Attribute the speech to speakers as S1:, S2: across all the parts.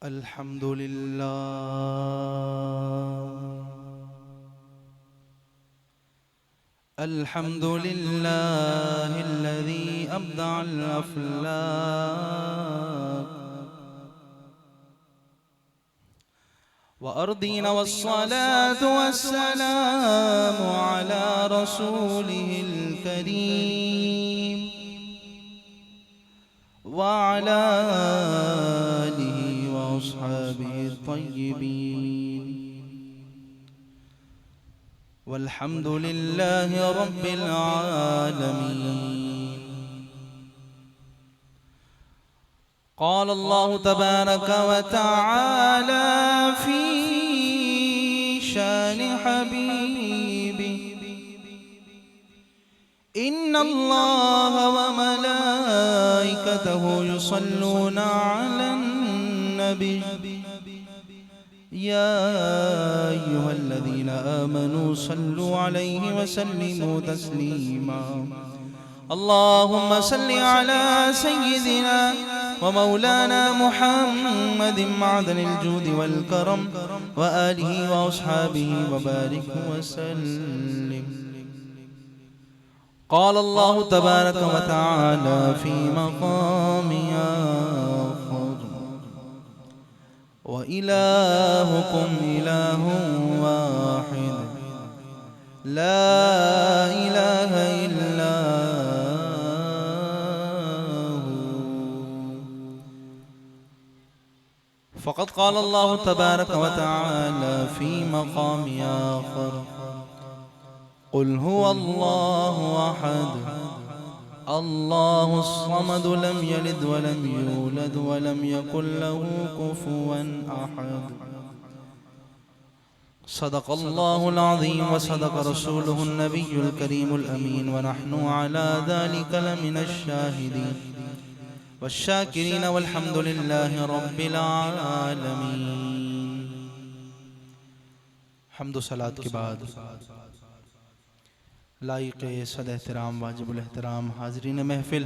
S1: अल्हम्दुलिल्लाहिल्लज़ी अब्दअल अफ़लाक व अर्दीना वस्सलातु वस्सलामु अला रसूलिहिल करीम व अला आलिहि व अस्हाबिहि तय्यिबीन वल्हम्दुलिल्लाहि रब्बिल आलमीन। क़ाल अल्लाहु तबारक व तआला फ़ी शानि हबीबी इन्नल्लाह व मलाइकतहु युसल्लूना अलन नबी या अय्युहल्लज़ीना आमनू सल्लु अलैहि व सल्लिमू तस्लीमा। अल्लाहुम्मा सल्लि अला सय्यिदिना व मौलाना मुहम्मदिन मअदनिल जूदि वल करम व आलिहि व अस्हाबिहि व बारिक व सल्लिम। क़ाल अल्लाहु तबारक व तआला फ़ी मक़ामि आख़र व इलाहुकुम इलाहुन वाहिद ला इलाहा इल्ला हू। फ़क़द क़ाल अल्लाहु तबारक व तआला फ़ी मक़ामि आख़र क़ुल हुवल्लाहु अहद अल्लाहुस समद लम यलिद व लम यूलद व लम यकुल लहू कुफुवन अहद। सदक़ल्लाहुल अज़ीम व सदक़ रसूलुहुन नबियुल करीमुल अमीन व नहनु अला ज़ालिका लमिनश शाहिदीन वश्शाकिरीन वल्हम्दुलिल्लाहि रब्बिल आलमीन। हम्दो सलात के बाद लाइक़े सद एहतराम वाजिबुल एहतराम हाज़रीन महफ़िल,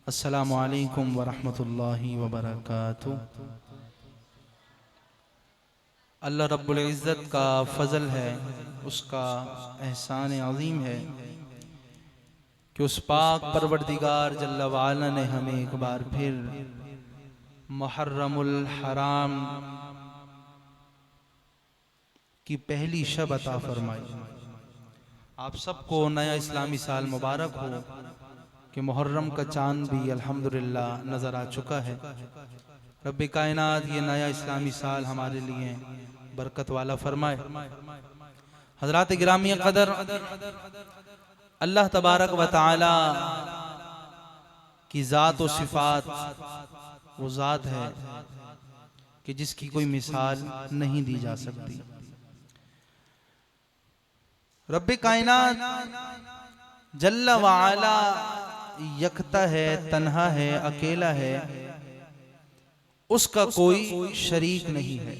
S1: अस्सलामु अलैकुम व रहमतुल्लाहि व बरकातुहू। अल्लाह रब्बुल इज़्ज़त का फ़ज़ल है, उसका एहसान अज़ीम है कि उस पाक परवरदिगार जल्ल व अला ने हमें एक बार फिर मुहर्रमुल हराम की पहली शब अता फरमाई। आप सबको नया इस्लामी साल मुबारक हो कि मुहर्रम का चाँद भी अल्हम्दुलिल्लाह नज़र आ चुका है। रब्बे कायनात ये नया इस्लामी साल हमारे लिए बरकत वाला फरमाए। हज़रात गिरामी क़दर, अल्लाह तबारक व तआला की ज़ात व सिफ़ात वो ज़ात है कि जिसकी कोई मिसाल नहीं दी जा सकती। रब्बे कायनात जल्ल व अला यकता है, तन्हा है, अकेला है, उसका कोई शरीक नहीं है।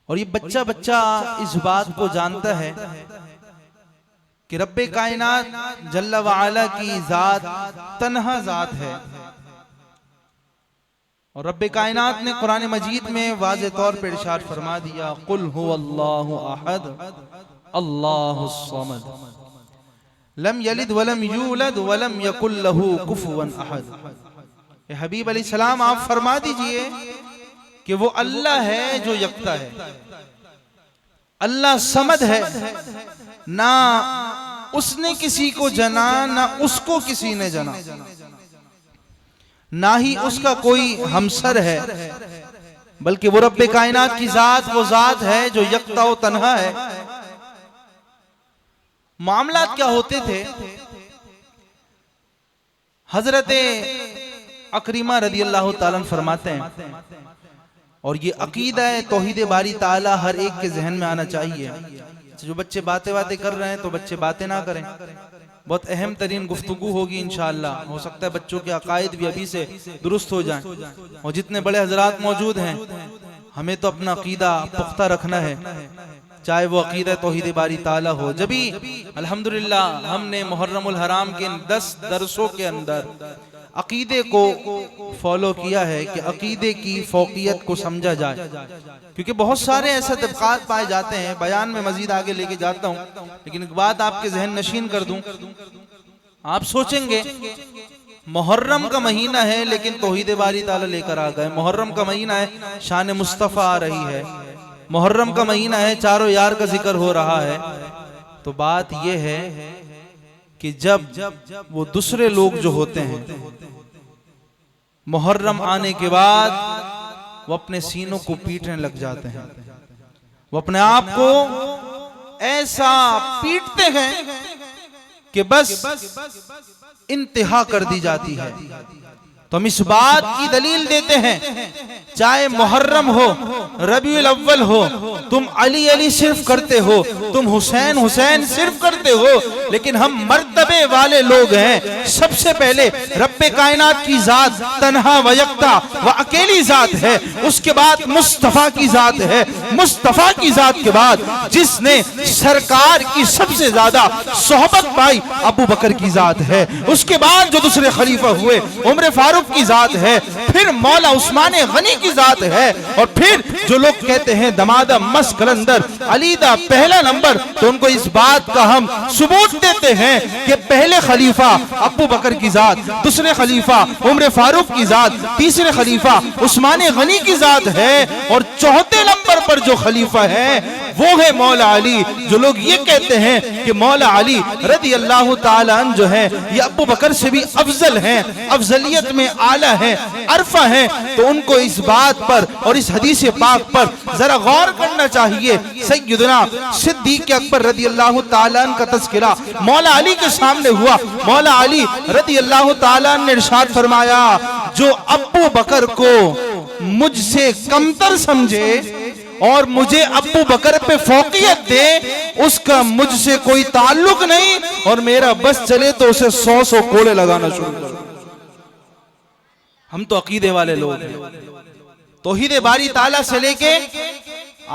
S1: और ये बच्चा बच्चा इस बात को जानता है कि रब्बे कायनात जल्ल व अला की ज़ात तन्हा ज़ात है। और रब्बे कायनात ने कुरान मजीद में वाज़े तौर पर इरशाद फरमा दिया, कुल हुवल्लाहु अहद अल्लाहुस समद लम यलिद वलम यूलद वलम यकुल लहू कुफुवन अहद। हबीब अलैहिस्सलाम आप फरमा दीजिए कि वो अल्लाह है जो यकता है, अल्लाह समद है, ना उसने किसी को जना ना उसको किसी ने जना, ना ही उसका कोई हमसर है, बल्कि वो रब्बे कायनात की जात वो जात है जो यकता व तन्हा है। मामलात क्या होते थे, हजरत अकरीमा रदियल्लाहु ताला फरमाते हैं, और ये अकीदा है तौहीद बारी ताला हर एक के जहन में आना चाहिए। जो बच्चे बातें कर रहे हैं तो बच्चे बातें ना करें, बहुत अहम तरीन गुफ्तगू होगी इंशाअल्लाह। हो सकता है बच्चों के अकायद भी अभी से दुरुस्त हो जाएं। और जितने बड़े हजरात मौजूद हैं, हमें तो अपना अकीदा पुख्ता रखना है, चाहे वो अकीदा तौहीद बारी ताला हो। जब भी अल्हम्दुलिल्लाह हमने मुहर्रमुल हराम के 10 दरसों के अंदर अकीदे को फॉलो किया है कि अकीदे की फौकियत को समझा जाए, क्योंकि बहुत सारे ऐसे तबकात पाए जाते हैं। बयान में मजीद आगे लेके जाता हूँ, लेकिन एक बात आपके जहन नशीन कर दूं। आप सोचेंगे मुहर्रम का महीना है लेकिन तौहीद बारी ताला लेकर आ गए। मुहर्रम का महीना है, शान मुस्तफ़ा आ रही है। मुहर्रम का महीना है, चारों यार का जिक्र हो रहा है। तो बात यह है कि जब वो दूसरे लोग जो होते हैं मुहर्रम आने के बाद वो अपने सीनों को पीटने लग जाते हैं, वो अपने आप को ऐसा पीटते हैं कि बस इंतहा कर दी जाती है। तो हम इस बात की दलील देते हैं, चाहे मुहर्रम हो, रबीउल अव्वल हो, तुम अली अली सिर्फ करते हो, तुम हुसैन हुसैन सिर्फ करते हो, लेकिन हम मर्तबे वाले लोग हैं। सबसे पहले रब्बे कायनात की जात तन्हा व यक्ता व अकेली जात है, उसके बाद मुस्तफा की जात है, मुस्तफा की जात के बाद जिसने सरकार की सबसे ज्यादा सोहबत पाई अबू बकर की जात है, उसके बाद जो दूसरे खलीफा हुए उमर फारूक की जात है, फिर मौला उस्मान गनी की जात है, और फिर जो लोग कहते हैं दमादा मस कलंदर अलीदा पहला नंबर, तो उनको इस बात का हम सबूत देते हैं कि पहले खलीफा अबू बकर की जात, दूसरे खलीफा उमर फारूक की जात, तीसरे खलीफा उस्मान गनी की जात है, और चौथे नंबर पर जो खलीफा है वो है मौला अली। जो लोग ये कहते हैं कि मौला अली रदी अल्लाह ताला अन्हु जो है ये अबू बकर से भी अफजल हैं, अफजलियत में आला है, अरफा है, तो उनको इस बात पर और इस हदीस पाक पर जरा गौर करना चाहिए। सैयदना सिद्दीक अकबर रदी अल्लाह ताला अन्हु का तज़किरा मौला अली के सामने हुआ। मौला अली रदी अल्लाह ताला अन्हु ने इरशाद फरमाया, जो अबू बकर को मुझसे कमतर समझे और मुझे अबू बकर पे फौकियत दे, उसका मुझसे कोई ताल्लुक नहीं, और मेरा बस चले तो उसे 100 कोड़े लगाना शुरू करो। हम तो अकीदे वाले लोग हैं। तौहीद बारी ताला से लेके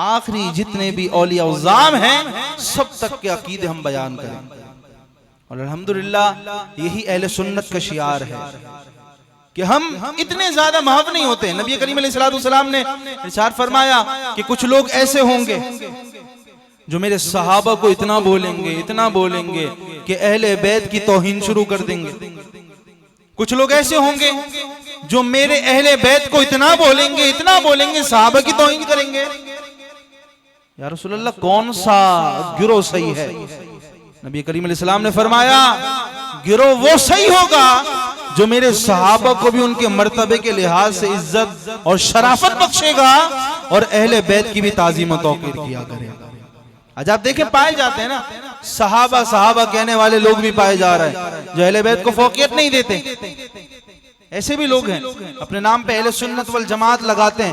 S1: आखिरी जितने भी औलिया उज़्ज़ाम हैं सब तक के अकीदे हम बयान करें, और अल्हम्दुलिल्लाह यही अहले सुन्नत का शियार है कि हम इतने ज्यादा महव नहीं होते। नबी करीम अलैहिस्सलाम ने इरशाद फरमाया कि कुछ लोग ऐसे होंगे जो मेरे सहाबा को इतना बोलेंगे कि अहले बैत की तौहीन शुरू कर देंगे। कुछ लोग ऐसे होंगे जो मेरे अहले बैत को इतना बोलेंगे सहाबा की तौहीन करेंगे। या रसूलल्लाह, कौन सा गिरोह सही है? नबी करीम अलैहिस्सलाम ने फरमाया, गिरोह वो सही होगा जो मेरे सहाबा को भी उनके मर्तबे के लिहाज से इज्जत और शराफत बख्शेगा और अहले बैत की भी ताज़ीम और तौक़ीर किया करेगा। आज आप देखें, पाए जाते हैं ना सहाबा कहने वाले लोग भी पाए जा रहे हैं जो अहले बैत को फौकियत नहीं देते। ऐसे भी लोग हैं अपने नाम पे अहले सुन्नत वल जमात लगाते हैं,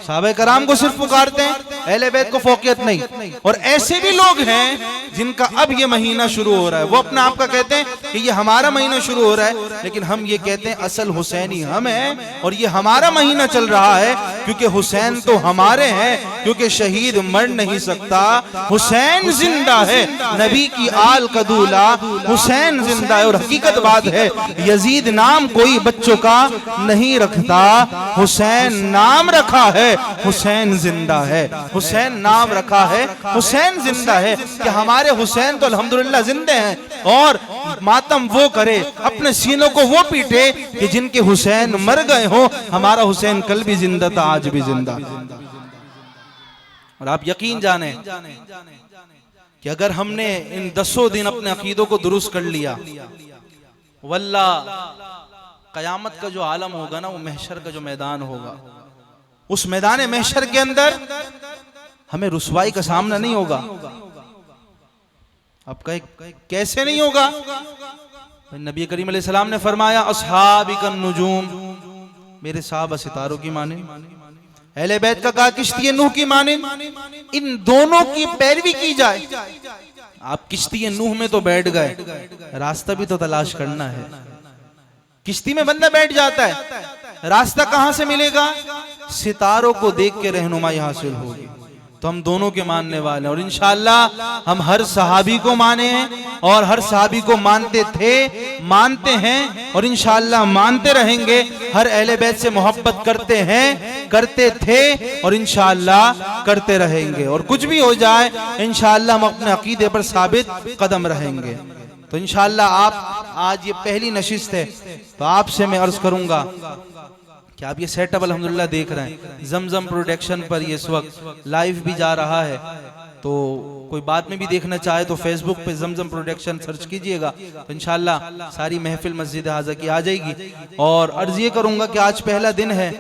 S1: सहाबा कराम को सिर्फ पुकारते हैं, अहले बैत को फौकियत नहीं। और ऐसे भी लोग हैं जिनका अब ये महीना शुरू हो रहा है, वो अपने आप का कहते हैं कि ये हमारा महीना शुरू हो रहा है, लेकिन हम ये कहते हैं असल हुसैनी हम हैं और ये हमारा महीना चल रहा है, क्योंकि हुसैन तो हमारे हैं, क्योंकि शहीद मर नहीं सकता, हुसैन जिंदा है, नबी की आल का दूल्हा हुसैन जिंदा है। और हकीकत बात है, यजीद नाम कोई बच्चों का नहीं रखता, हुसैन नाम रखा है, हुसैन जिंदा है, हुसैन नाम रखा है, हुसैन जिंदा है, कि हमारे हुसैन तो अल्हम्दुलिल्लाह जिंदे हैं। और मातम वो करे, अपने सीनों को वो पीटे कि जिनके हुसैन मर गए हो, हमारा हुसैन कल भी जिंदा था, आज भी जिंदा। और आप यकीन जाने कि अगर हमने इन 10 दिन अपने अकीदों को दुरुस्त कर लिया, वल्लाह कयामत का जो आलम होगा ना, वो महशर का जो मैदान होगा, उस मैदान महशर के अंदर हमें रुसवाई का सामना नहीं होगा। अब कैसे नहीं होगा? नबी करीम अलैहिस्सलाम ने फरमाया, अस्हाबी कन नुजूम, मेरे साहबा सितारों की माने, अहले बैत का कहा किश्ती नूह की माने, इन दोनों की पैरवी की जाए। आप किश्ती नूह में तो बैठ गए, रास्ता भी तो तलाश करना है। किश्ती में बंदा बैठ जाता है, रास्ता कहां से मिलेगा? सितारों को देख के रहनुमाई हासिल होगी। तो हम दोनों के मानने वाले हैं। और इंशाअल्लाह हम हर सहाबी को माने हैं और हर सहाबी को मानते थे, मानते हैं और इंशाअल्लाह मानते रहेंगे। हर अहले बैत से मोहब्बत करते हैं, करते थे और इंशाअल्लाह करते रहेंगे। और कुछ भी हो जाए इंशाअल्लाह हम अपने अकीदे पर साबित कदम रहेंगे। तो इंशाअल्लाह आप आज ये पहली नशिस्त है, तो आपसे मैं अर्ज करूंगा कि आप ये सेटअप अल्हम्दुलिल्लाह देख रहे हैं जमजम प्रोडक्शन पर, ये इस वक्त लाइव भी जा रहा है। तो कोई बाद में भी देखना चाहे तो फेसबुक पे जमजम प्रोडक्शन सर्च कीजिएगा, तो इंशाअल्लाह सारी महफिल मस्जिद हाजा की आ जाएगी। और अर्ज ये करूंगा कि आज पहला दिन है,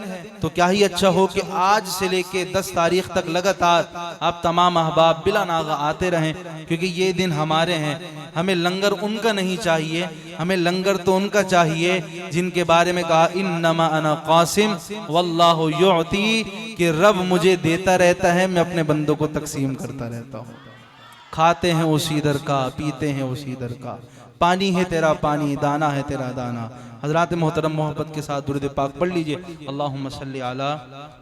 S1: तो क्या ही अच्छा हो कि आज से लेके 10 तारीख तक लगातार आप तमाम अहबाब बिला नागा आते रहें, क्योंकि ये दिन हमारे हैं। हमें लंगर उनका नहीं चाहिए, हमें लंगर तो उनका चाहिए जिनके बारे में कहा इन्नमा अना कासिम वल्लाहु युअती, कि रब मुझे देता रहता है, मैं अपने बंदों को तकसीम करता रहता हूँ। खाते हैं उसी दर का, पीते हैं उसी दर का, पानी है तेरा पानी, दाना है तेरा दाना। हजरात मोहतरम मोहब्बत के साथ दुरूद पाक पढ़ लीजिए। अल्लाहुम्मा सल्ली अला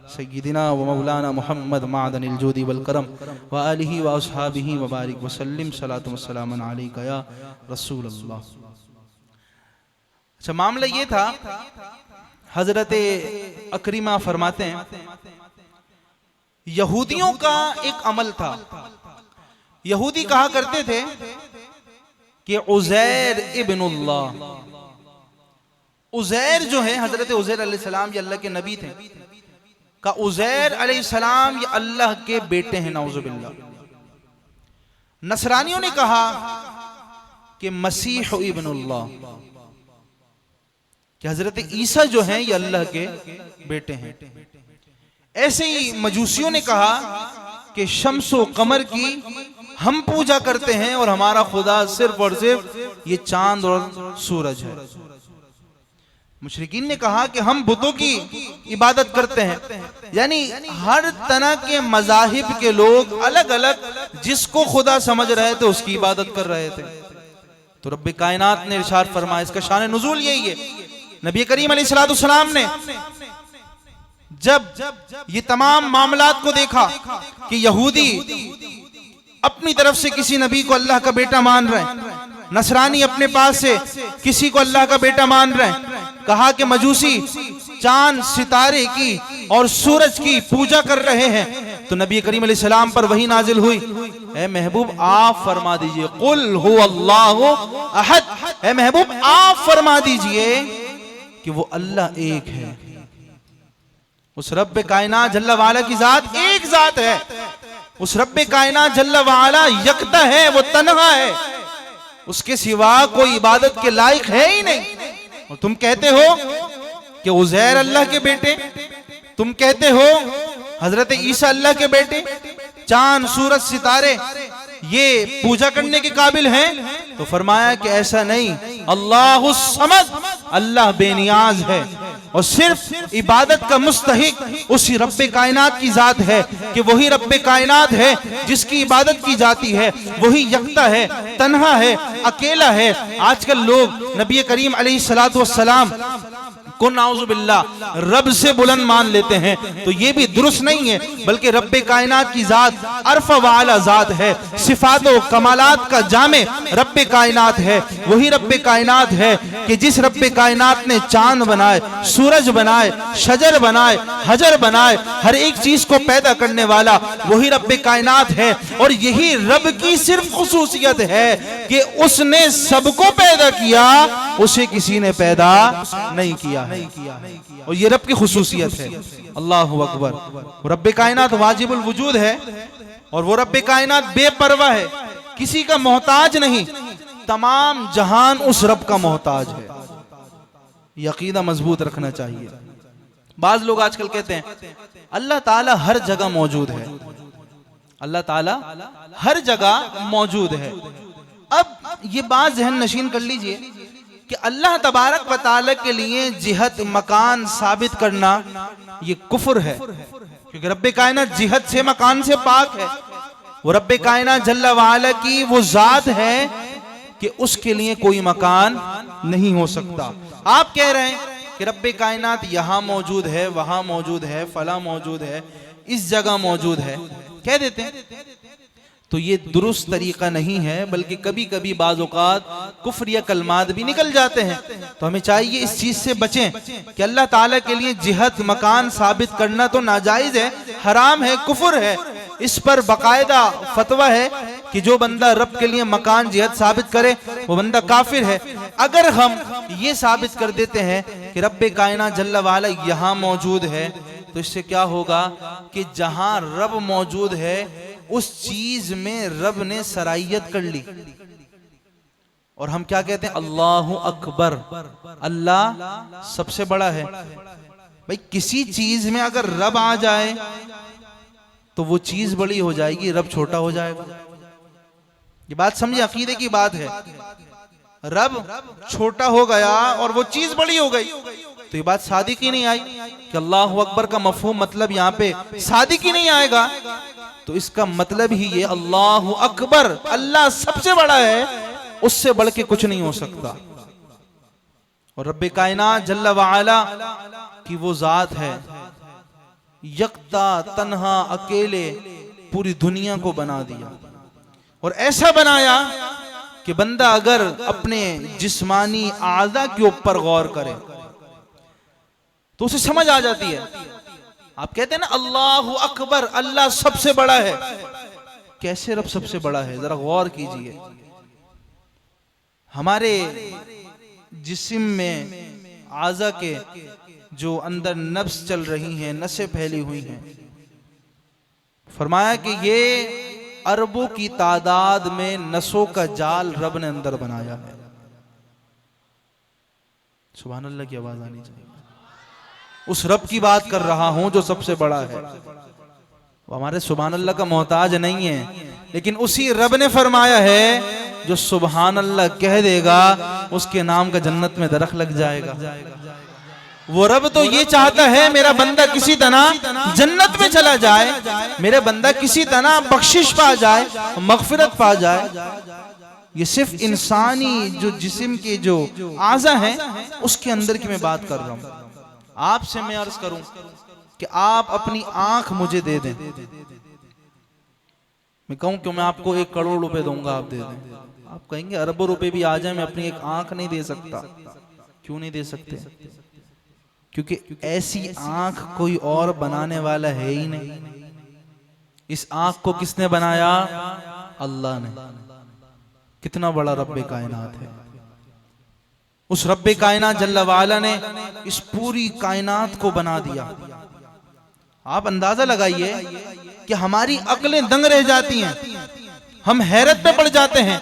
S1: सय्यिदिना व मौलाना मुहम्मद मादनिल जूदी वल करम व आलिहि व अस्हाबिहि व बारिक व सल्लिम सलातु व सलामुन अलैका या रसूल अल्लाह। अच्छा, मामला ये था, हजरत अकरीमा फरमाते हैं यहूदियों का एक अमल था। यहूदी कहा करते थे कि उज़ैर इब्नुल्लाह, उज़ैर जो है हजरत उज़ैर अलैहिस्सलाम ये अल्लाह के नबी थे, का उज़ैर अलैहिस्सलाम ये अल्लाह के बेटे हैं, नाउज़ुबिल्लाह। नसरानियों ने कहा कि मसीह इब्नुल्लाह, कि हजरत ईसा जो हैं ये अल्लाह के बेटे हैं। ऐसे ही मजूसियों ने कहा कि शम्सो कमर की हम पूजा करते हैं और हमारा खुदा सिर्फ और सिर्फ ये चांद और सूरज है। मुशरिकीन ने कहा कि हम बुतों की इबादत करते हैं। यानी हर तरह के मजाहिब के लोग अलग अलग जिसको खुदा समझ रहे थे उसकी इबादत कर रहे थे। तो रब्बे कायनात ने इरशाद फरमाया, इसका शान नुज़ूल यही है। नबी करीम अलैहिस्सलाम ने जब ये तमाम मामलात को देखा कि यहूदी अपनी तरफ से किसी नबी को अल्लाह का बेटा मान रहे हैं, नसरानी अपने पास से किसी को अल्लाह का बेटा मान रहे हैं, कहा कि मजूसी चांद सितारे की और सूरज की पूजा कर रहे हैं, तो नबी करीम अलैहिस्सलाम पर वही नाजिल हुई, ऐ महबूब आप फरमा दीजिए कुल हुवल्लाहु अहद, ऐ महबूब आप फरमा दीजिए कि वो अल्लाह एक है। उस रब्बे कायनात जल्ला वाला की जात एक जात है, उस रब्बे कायनात जल्ला वाला यकता है, वो तन्हा है, उसके सिवा कोई इबादत के लायक है ही नहीं। और तुम कहते हो कि उज़ैर अल्लाह के बेटे, तुम कहते हो हजरत ईसा अल्लाह के बेटे, चांद सूरज सितारे ये पूजा करने के काबिल हैं। तो फरमाया कि ऐसा नहीं, अल्लाहुस समद, अल्लाह बेनियाज है और सिर्फ इबादत का मुस्तहिक उसी रब्बे कायनात की जात है, कि वही रब्बे कायनात है जिसकी इबादत की जाती है, वही यकता है, तन्हा है, अकेला है। आजकल लोग नबी करीम अलैहिस्सलातु वस्सलाम को नाउज़ुबिल्लाह रब से बुलंद मान लेते हैं, तो ये भी दुरुस्त नहीं है, बल्कि रब्बे कायनात की जात अरफ़ा वाला जात है, सिफात व कमालात का जामे रब्बे कायनात है। वही रब्बे कायनात है कि जिस रब्बे कायनात ने चांद बनाए, सूरज बनाए, शजर बनाए, हजर बनाए, हर एक चीज को पैदा करने वाला वही रब्बे कायनात है। और यही रब की सिर्फ खुसूसियत है कि उसने सबको पैदा किया, उसे किसी ने पैदा नहीं किया है, और ये रब की खुसूसियत है। अल्लाहु अकबर। रब्बे कायनात वाजिबुल वजूद है और वो रब्बे कायनात बेपरवाह है, किसी का मोहताज नहीं, तमाम जहान उस रब का मोहताज है। यकीदा मजबूत रखना चाहिए। बाज लोग आजकल कहते हैं अल्लाह ताला हर जगह मौजूद है, अल्लाह ताला हर जगह मौजूद है। अब ये बात जहन नशीन कर लीजिए कि अल्लाह तबारक व तआला के लिए जिहत मकान साबित करना ये कुफ्र है, क्योंकि रब्बे कायनात जिहत से मकान से पाक है। वो रब्बे कायनात जल्ला वाला की वो जात है कि उसके लिए कोई मकान नहीं हो सकता। आप कह रहे हैं कि रब्बे कायनात यहाँ मौजूद है, वहां मौजूद है, फला मौजूद है, इस जगह मौजूद है, कह देते हैं। तो ये दुरुस्त तरीका नहीं है, बल्कि कभी कभी बाज़ औक़ात कुफ्र या कलमात भी निकल जाते हैं। तो हमें चाहिए इस चीज से बचें कि अल्लाह ताला के लिए जिहद मकान साबित करना तो नाजायज है, हराम है, कुफ्र है। इस पर बाकायदा फतवा है कि जो बंदा रब के लिए मकान जिहद साबित करे वो बंदा काफिर है। अगर हम ये साबित कर देते हैं कि रब्बे कायनात जल्ला वाला यहाँ मौजूद है, तो इससे क्या होगा कि जहां रब मौजूद है उस चीज में रब ने सरायत कर ली। और हम क्या कहते हैं? अल्लाहु अकबर, अल्लाह सबसे बड़ा है। भाई किसी चीज में अगर रब आ जाए तो वो चीज बड़ी हो जाएगी, रब छोटा हो जाएगा। ये बात समझे, अकीदे की बात है। रब छोटा हो गया और वो चीज बड़ी हो गई, तो ये बात सादिक ही नहीं आई कि अल्लाहु अकबर का मफहूम मतलब यहाँ पे सादिक ही नहीं आएगा। तो इसका मतलब ही ये अल्लाहु अकबर, अल्लाह सबसे बड़ा है, उससे बढ़ के कुछ नहीं हो सकता। और रब्बे कायनात जल्ला वाला की वो जात है, यकता तन्हा अकेले पूरी दुनिया को बना दिया। और ऐसा बनाया कि बंदा अगर अपने जिस्मानी आज़ा के ऊपर गौर करे तो उसे समझ आ जाती है। आप कहते हैं ना अल्लाहु अकबर, अल्लाह सबसे बड़ा है। कैसे रब सबसे बड़ा है? जरा गौर कीजिए। हमारे जिस्म में आज़ा के जो अंदर नब्स चल रही हैं, नसें फैली हुई हैं, फरमाया कि ये अरबों की तादाद में नसों का जाल रब ने अंदर बनाया है। सुभान अल्लाह की आवाज आनी चाहिए। उस रब की बात कर रहा हूं जो सबसे बड़ा है। वो हमारे सुभान अल्लाह का मोहताज नहीं है, लेकिन उसी रब ने फरमाया है जो सुभान अल्लाह कह देगा उसके नाम का जन्नत में दरख्त लग जाएगा। वो रब तो ये चाहता है मेरा बंदा किसी तरह जन्नत में चला जाए, मेरा बंदा किसी तरह बख्शिश पा जाए, मगफिरत पा जाए। ये सिर्फ इंसानी जो जिस्म के जो आज़ा है उसके अंदर की मैं बात कर रहा हूं। आपसे मैं अर्ज करूं कि आप अपनी आंख मुझे दे दें, मैं कहूं कि मैं आपको 1 करोड़ रुपए दूंगा, आप दे दें। आप कहेंगे अरबों रुपए भी आ जाए, मैं अपनी एक आंख नहीं दे सकता। क्यों नहीं दे सकते? क्योंकि ऐसी आंख कोई और बनाने वाला है ही नहीं। इस आंख को किसने बनाया? अल्लाह ने। कितना बड़ा रब्बे कायनात है। उस रब्बे कायनात जल्ला वाला ने इस पूरी कायनात को बना दिया। आप अंदाजा लगाइए कि हमारी अक्लें दंग रह जाती हैं, हम हैरत में पड़ जाते हैं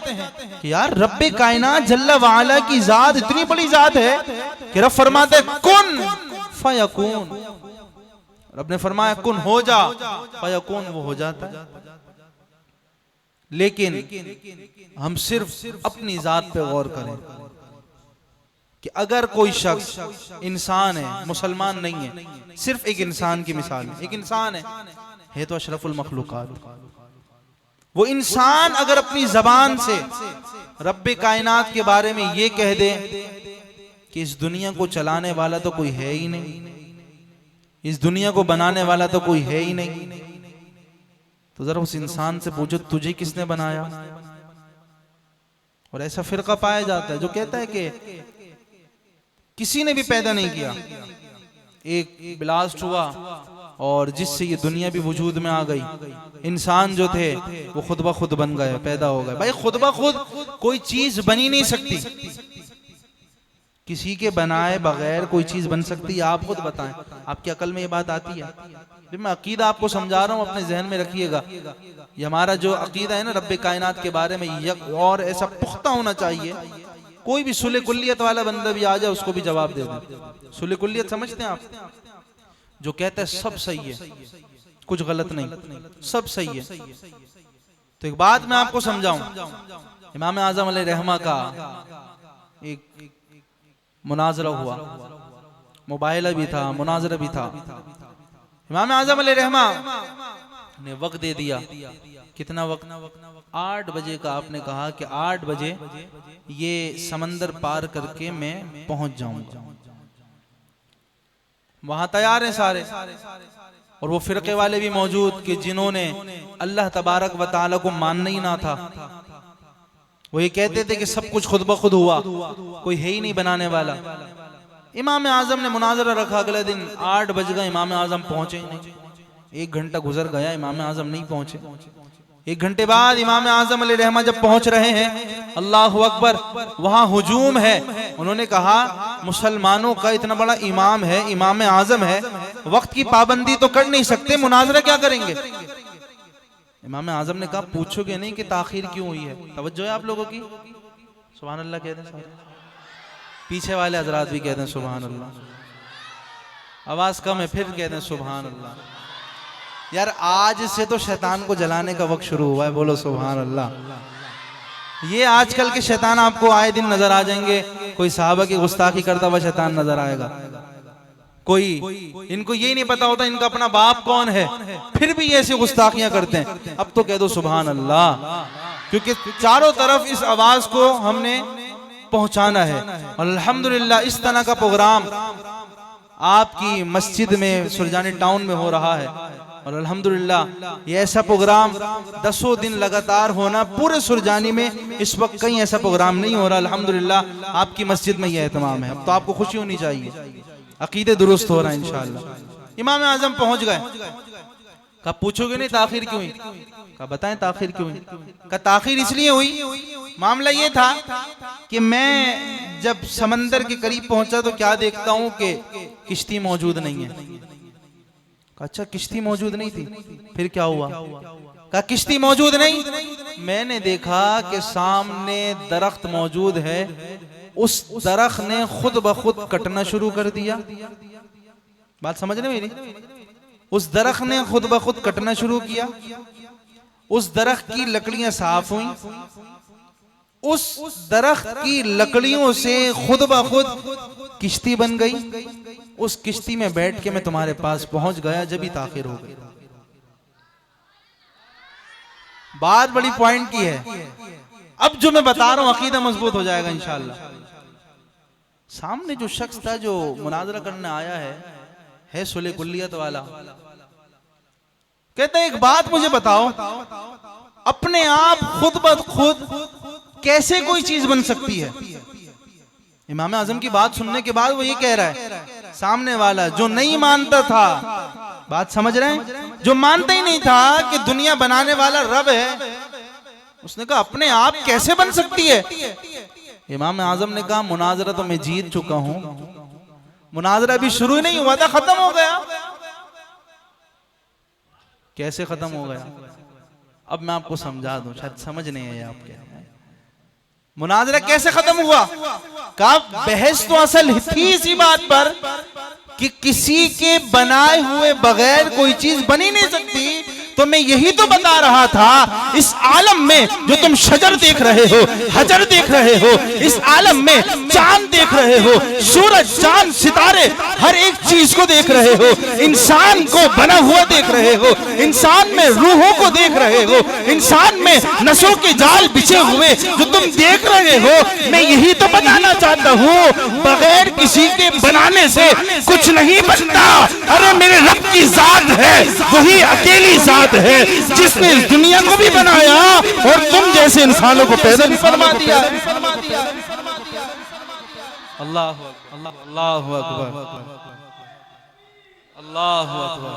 S1: कि यार रब्बे कायनात जल्ला वाला की जात इतनी बड़ी जात है कि रब फरमाते कुन फयकून। रब ने फरमाया कुन हो जा, फयकून वो हो जाता है। लेकिन हम सिर्फ अपनी जात पे गौर करें कि अगर कोई शख्स इंसान है, मुसलमान नहीं है, सिर्फ एक इंसान की मिसाल है। एक इंसान है तो अशरफुल मखलूकात। वो इंसान अगर अपनी जबान से रब्बे कायनात के बारे में ये कह दे कि इस दुनिया को चलाने वाला तो कोई है ही नहीं, इस दुनिया को बनाने वाला तो कोई है ही नहीं, तो जरा उस इंसान से पूछो तुझे किसने बनाया? और ऐसा फिरका पाया जाता है जो कहता है कि किसी ने भी पैदा नहीं किया, एक ब्लास्ट हुआ और जिससे ये दुनिया भी वजूद में आ गई। इंसान जो थे वो खुद ब खुद बन गए, पैदा हो गए। भाई खुद ब खुद कोई चीज बनी नहीं सकती, किसी के बनाए बगैर कोई चीज बन सकती है? आप खुद बताएं, आपकी अकल में ये बात आती है? मैं अकीदा आपको समझा रहा हूँ, अपने जहन में रखिएगा। ये हमारा जो अकीदा है ना रब्बे कायनात के बारे में, यक और ऐसा पुख्ता होना चाहिए। कोई भी सुले कुल्लियत वाला बंदा भी आ जाए उसको भी जवाब दे दे। सुले कुल्लियत समझते हैं आप? जो कहता है सब सही है, कुछ गलत नहीं, सब सही है। तो एक बात मैं आपको समझाऊं, इमाम आज़म अलैहिर्रहमा का एक मुनाजरा हुआ, मुबाहिला भी था, मुनाजरा भी था। इमाम आज़म अलैहिर्रहमा ने वक्त दे दिया। कितना वक्त? 8 बजे का आपने कहा कि 8 बजे ये समंदर पार करके मैं पहुंच जाऊंगा। वहां तैयार हैं सारे। और वो फिरके वाले भी मौजूद कि जिन्होंने अल्लाह तबारक व तआला को मानना ही ना था। वो ये कहते थे कि सब कुछ खुद ब खुद हुआ, कोई है ही नहीं बनाने वाला। इमाम आजम ने मुनाजरा रखा, अगले दिन 8 बज गए, इमाम आजम पहुंचे नहीं। 1 घंटा गुजर गया, इमाम आजम नहीं पहुंचे। 1 घंटे बाद इमाम आजम अलैहिर्रहमा जब पहुंच रहे हैं, अल्लाहु अकबर, वहां हुजूम है। उन्होंने कहा मुसलमानों का इतना बड़ा इमाम है, इमाम आजम है, वक्त की पाबंदी तो कर नहीं सकते, मुनाजरा क्या करेंगे? इमाम आजम ने कहा पूछोगे नहीं कि ताखीर क्यों हुई है? तवज्जो है आप लोगों की? सुभान अल्लाह कहते हैं, पीछे वाले हजरात भी कहते हैं सुभान अल्लाह। आवाज कम है, फिर कहते हैं सुभान अल्लाह। यार आज से तो शैतान को जलाने का वक्त शुरू हुआ है, बोलो सुभान अल्लाह। ये आजकल के शैतान आपको आए दिन नजर आ जाएंगे। कोई सहाबा की गुस्ताखी करता हुआ शैतान नजर आएगा, कोई इनको यही नहीं पता होता इनका अपना बाप कौन है, फिर भी ये ऐसी गुस्ताखियां करते हैं। अब तो कह दो सुभान अल्लाह, क्योंकि चारों तरफ इस आवाज को हमने पहुंचाना है। और अल्हम्दुलिल्लाह इस तरह का प्रोग्राम आपकी मस्जिद में सुरजानी टाउन में हो रहा है। और अल्हम्दुलिल्लाह ये ऐसा प्रोग्राम 10 दिन लगातार होना, पूरे सुरजानी में इस वक्त कहीं ऐसा प्रोग्राम नहीं हो रहा। अल्हम्दुलिल्लाह आपकी मस्जिद में यह एहतमाम है, अब तो आपको खुशी होनी चाहिए, अकीदे दुरुस्त हो रहा है इंशाअल्लाह। इमाम आजम पहुंच गए। कहा पूछोगे नहीं ताखीर क्यों हुई? कहा बताएं ताखीर क्यों हुई? कहा ताखीर इसलिए हुई, मामला ये था कि मैं जब समंदर के करीब पहुंचा तो क्या देखता हूं कि किश्ती मौजूद नहीं है। कहा अच्छा किश्ती मौजूद नहीं थी, फिर क्या हुआ? कहा किश्ती मौजूद नहीं, मैंने देखा कि सामने दरख्त मौजूद है, उस दरख्त ने खुद ब खुद कटना शुरू कर दिया। बात समझ रहे मेरी? उस दरख्त ने खुद ब खुद कटना शुरू किया, उस दरख्त की लकड़ियां साफ हुई, उस दरख्त की लकड़ियों से खुद ब खुद किश्ती बन गई। उस किश्ती में बैठ के मैं तुम्हारे पास पहुंच गया, जब ही ताखिर हो गई। बात बड़ी पॉइंट की है। अब जो मैं बता रहा हूं अकीदा मजबूत हो जाएगा इंशाअल्लाह। सामने जो शख्स था जो मुनाजरा करने आया है सुले कुल्लियत वाला, कहता है एक बात मुझे बताओ, अपने आप खुद ब खुद कैसे कोई चीज बन सकती है? इमाम आजम की बात सुनने के बाद वो ये कह रहा है, सामने वाला जो नहीं मानता था, बात समझ रहे हैं, जो मानता ही नहीं था कि दुनिया बनाने वाला रब है, उसने कहा अपने आप कैसे बन सकती है? इमाम आजम ने कहा मुनाजरा तो मैं जीत चुका हूं, मुनाजरा भी शुरू ही नहीं हुआ था, खत्म हो गया। कैसे खत्म हो गया? अब मैं आपको समझा दूं, शायद समझ नहीं है आपके। मुनाजरा कैसे खत्म हुआ? कहा बहस तो असल थी इसी बात पर कि किसी के बनाए हुए बगैर कोई चीज बन ही नहीं सकती। तो मैं यही तो बता रहा था, इस आलम में जो तुम शजर देख रहे हो, हजर देख रहे हो, इस आलम में चांद देख रहे हो, सूरज चांद सितारे हर एक चीज को देख रहे हो, इंसान को बना हुआ देख रहे हो, इंसान में रूहों को देख रहे हो, इंसान में नसों के जाल बिछे हुए जो तुम देख रहे हो। मैं यही तो बताना चाहता हूँ, बगैर किसी के बनाने से कुछ नहीं बनता। अरे मेरे रब की जात है, वही अकेली जात है जिसने इस दुनिया को भी बनाया और तुम जैसे इंसानों को पैदा भी फरमा दिया। अल्लाह अल्लाह अल्लाह अकबर अल्लाह अकबर।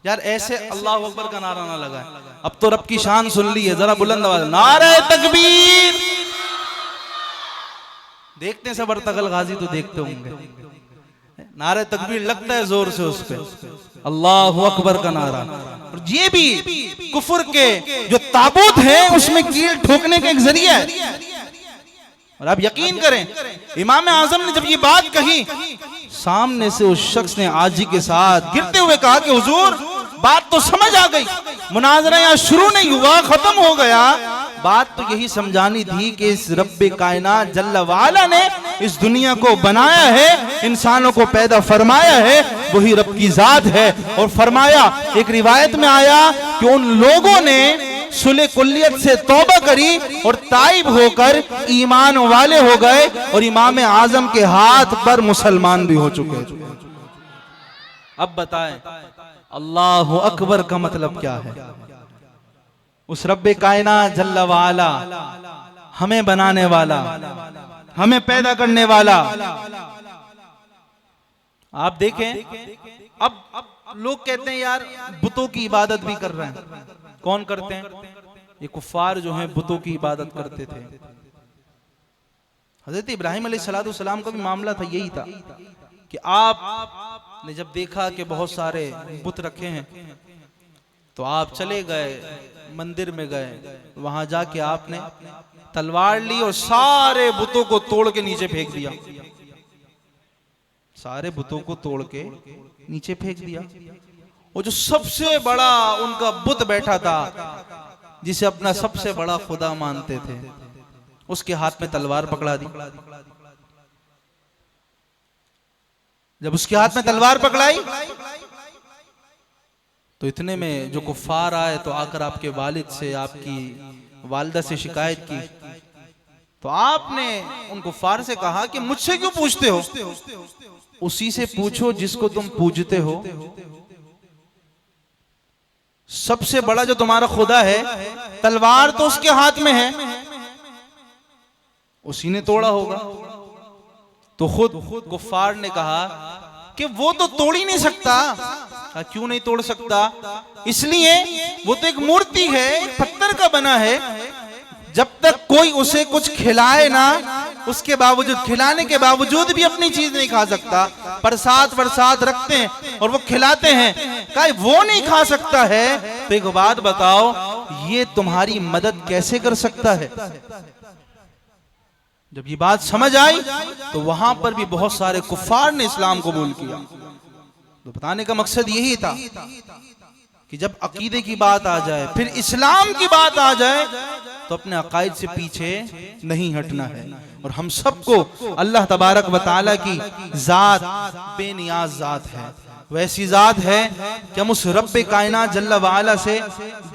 S1: यार ऐसे अल्लाह अकबर का नारा ना लगा। अब तो रब की शान सुन ली है, जरा बुलंद आवाज नारे तकबीर। देखते सब अर्तगल गाजी तो देखते होंगे, नारे तकबीर लगता है जोर से उस पे, अल्लाह अकबर का नारा। और ये भी कुफर के जो ताबूत है उसमें कील ठोकने का एक जरिया है। और आप यकीन करें, इमाम आजम ने जब ये बात कही, सामने से उस शख्स ने आजी के साथ गिरते हुए कहा कि हुजूर बात तो समझ आ गई, मुनाजरा यहाँ शुरू नहीं हुआ, खत्म हो गया। बात तो यही समझानी थी कि इस रब्बे कायनात जल्ला वाला ने इस दुनिया को बनाया है, इंसानों को पैदा फरमाया है, वही रब की जात है। और फरमाया, एक रिवायत में आया कि उन लोगों ने सुले कुल्लियत से तौबा करी और ताइब होकर ईमान वाले हो गए और इमाम आजम के हाथ पर मुसलमान भी हो चुके। अब बताएं अल्लाहु अकबर का मतलब क्या है? उस रब्बे कायनात जल्ला वाला, हमें बनाने वाला, हमें पैदा करने वाला। आप देखें अब लोग कहते हैं यार बुतों की इबादत भी कर रहे हैं। कौन करते हैं? ये कुफ्फार जो हैं बुतों की इबादत करते थे। हजरत इब्राहिम अलैहिस्सलाम का भी मामला था, यही था कि आपने जब देखा कि बहुत सारे बुत रखे हैं तो आप चले गए, मंदिर में गए, वहां जाके आपने तलवार ली और सारे बुतों को तोड़ के नीचे फेंक दिया। सारे बुतों को तोड़ के नीचे फेंक दिया। वो जो सबसे बड़ा उनका बुत बैठा था, जिसे अपना सबसे बड़ा खुदा मानते थे, उसके हाथ में तलवार पकड़ा दी। जब उसके हाथ में तलवार पकड़ाई तो इतने में जो कुफ्फार आए तो आकर आपके वालिद से, आपकी वालिदा से शिकायत की। तो आपने उन कुफ्फार से कहा कि मुझसे क्यों पूछते हो? उसी से पूछो जिसको तुम पूजते हो। सबसे बड़ा जो तुम्हारा खुदा है, तलवार तो उसके हाथ में है, उसी ने तोड़ा होगा। तो खुद कुफ्फार ने कहा कि वो तो तोड़ ही नहीं सकता। क्यों नहीं तोड़ सकता? इसलिए वो तो एक मूर्ति है, एक पत्थर का बना है। जब तक कोई उसे कुछ खिलाए ना, उसके बावजूद, खिलाने के बावजूद भी अपनी चीज नहीं खा सकता। प्रसाद रखते हैं और वो खिलाते हैं, कहा वो नहीं खा सकता है, तो एक बात बताओ, ये तुम्हारी मदद कैसे कर सकता है? जब ये बात समझ आई तो वहां पर भी बहुत सारे कुफ्फार ने इस्लाम कबूल किया। तो बताने का मकसद यही था कि जब अकीदे की बात आ जाए, फिर इस्लाम की बात आ जाए, तो अपने अकायद से पीछे नहीं हटना है। और हम सबको अल्लाह तबारक व तआला की जात बेनियाज जात है, वैसी जात है कि हम उस रब्बे कायनात जल्ला वाला से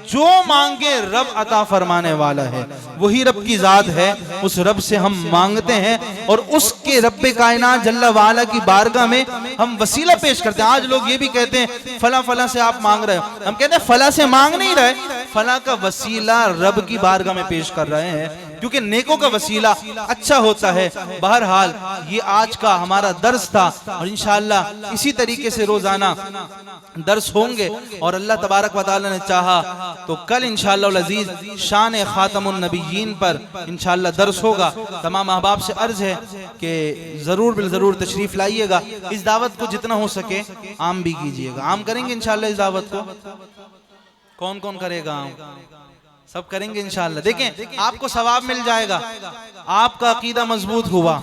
S1: जो मांगे रब अता फरमाने वाला है। वही रब की जात है, उस रब से हम मांगते हैं और उसके रब्बे कायनात जल्ला वाला की बारगाह में हम वसीला पेश करते हैं। आज लोग ये भी कहते हैं फला फला से आप मांग रहे हो, हम कहते हैं फला से मांग नहीं रहे, फला का वसीला रब की बारगाह में पेश कर रहे हैं, क्योंकि नेकों का वसीला अच्छा होता है। बहरहाल ये आज का हमारा दर्स था और इंशाअल्लाह इसी तरीके से रोजाना दर्स होंगे। और अल्लाह तबारक व तआला ने चाहा तो कल इंशाअल्लाह अज़ीज शान खातमुन नबिय्यीन पर इंशाअल्लाह दर्स होगा। तमाम अहबाब से अर्ज है कि जरूर बिल जरूर तशरीफ लाइएगा। इस दावत को जितना हो सके आम भी कीजिएगा। आम करेंगे इंशाअल्लाह इस दावत को? कौन कौन करेगा आम? सब करेंगे इंशाअल्लाह। देखें आपको सवाब मिल जाएगा, आपका अकीदा मजबूत हुआ,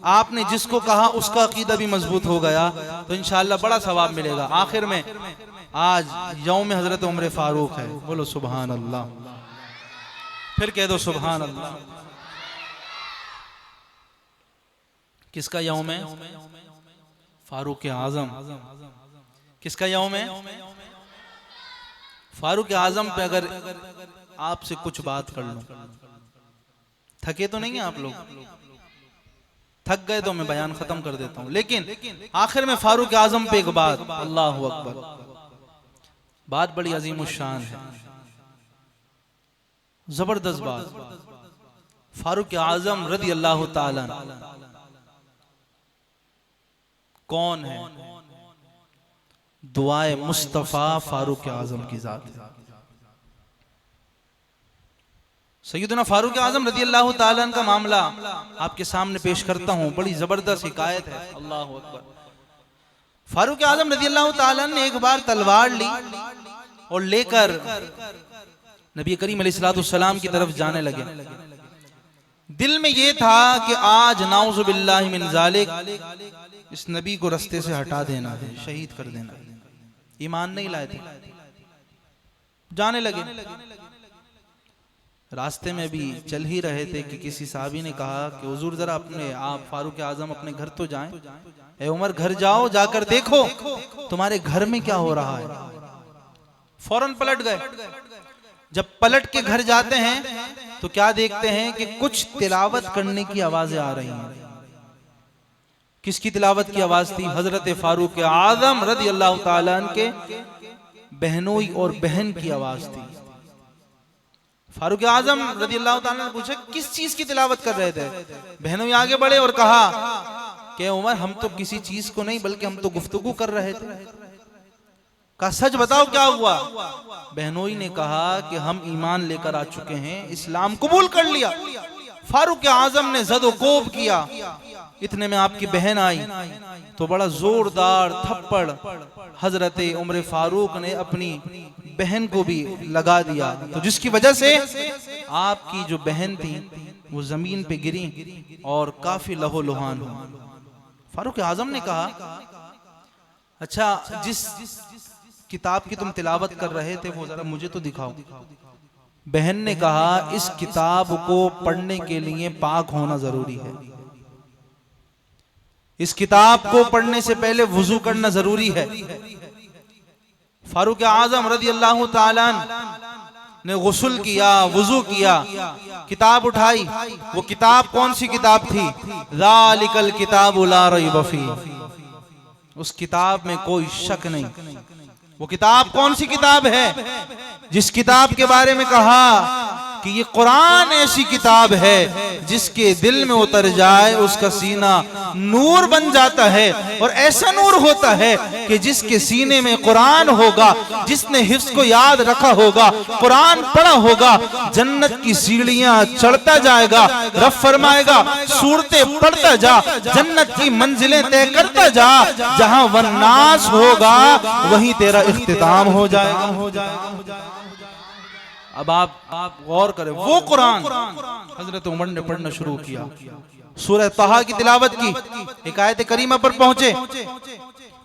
S1: आपने जिसको कहा उसका अकीदा भी मजबूत हो गया, तो इंशाअल्लाह बड़ा सवाब मिलेगा। आखिर में आज यौम हजरत उमर फारूक है, बोलो सुभान अल्लाह, फिर कह दो सुभान अल्लाह। किसका यौम है? फारूक आजम। किसका यौम है? फारूक आजम पे अगर आपसे कुछ बात कर लूं, थके तो नहीं है आप लोग? थक गए तो मैं बयान खत्म कर देता हूं, लेकिन आखिर में फारूक आजम पे एक बात, अल्लाह अकबर, बात बड़ी अजीम शान है, जबरदस्त बात। फारूक आजम रदी अल्लाह ताला कौन है? दुआए मुस्तफा फारूक आजम की जात है। सैयदना फारूक आजम रदी अल्लाह ताला का मामला आपके सामने पेश करता हूं, बड़ी जबरदस्त हिकायत है। अल्लाह अकबर। फारूक आजम रदी अल्लाह ताला ने एक बार तलवार ली और लेकर नबी करीम अलैहिस्सलाम की तरफ जाने लगे। दिल में यह था कि आज नाउज़ु बिल्लाहि मिन ज़ालिक इस नबी को रास्ते से हटा देना है, शहीद कर देना है। ईमान नहीं लाए थे, जाने लगे। रास्ते में भी चल ही रहे थे कि किसी साहबी ने कहा कि हुजूर जरा आप फारूक आजम अपने घर तो जाएं। ए उमर, घर जाओ, जाकर देखो तुम्हारे घर में क्या हो रहा है। फौरन पलट गए। जब पलट के घर जाते हैं तो क्या देखते हैं कि कुछ तिलावत करने की आवाजें आ रही हैं। किसकी तिलावत की आवाज थी? हजरत फारूक आजम रज़ी अल्लाह ताला अन्हु के बहनोई और बहन की आवाज थी। फारूक आजम रज़ी अल्लाह ताला ने पूछा किस चीज की तिलावत कर रहे थे? बहनोई आगे बढ़े और कहा कि उमर हम तो किसी चीज को नहीं बल्कि हम तो गुफ्तगू कर रहे थे। कहा सच बताओ क्या हुआ? बहनोई ने कहा कि हम ईमान लेकर आ चुके हैं, इस्लाम कबूल कर लिया। फारूक आजम ने जदोकोब किया। इतने में आपकी बहन आई तो बड़ा जोरदार थप्पड़ हजरत उमर फारूक ने अपनी बहन को भी लगा दिया, तो जिसकी वजह से आपकी जो बहन थी वो जमीन पे गिरी और काफी लहो लुहान हुआ। फारूक आजम ने कहा अच्छा जिस किताब की तुम तिलावत कर रहे थे वो जरा मुझे तो दिखाओ। बहन ने कहा इस किताब को पढ़ने के लिए पाक होना जरूरी है, इस किताब को पढ़ने से पहले वुजू करना जरूरी है। फारूक आजम रज़ी अल्लाह ताला ने गुस्ल किया, वुजू किया, किताब उठाई। वो किताब कौन सी किताब थी? ज़ालिकल किताबु ला रैब फीह, उस किताब में कोई शक नहीं। वो किताब कौन सी किताब है? जिस किताब के बारे में कहा कि ये कुरान ऐसी किताब है जिसके दिल में उतर जाए उसका सीना नूर बन जाता है, और ऐसा नूर होता है कि जिसके सीने में कुरान होगा, जिसने हिफ्ज़ को याद रखा होगा, कुरान पढ़ा होगा, जन्नत की सीढ़ियां चढ़ता जाएगा। रब फरमाएगा सूरतें पढ़ता जा, जन्नत की मंजिलें तय करता जा, जहां वन्नास होगा वहीं तेरा इख्तिताम हो जाएगा। अब आप गौर करें, वो कुरान हजरत उमर ने पढ़ना शुरू किया। सूरह तहा की तिलावत की, एक आयत करीमा पर पहुंचे।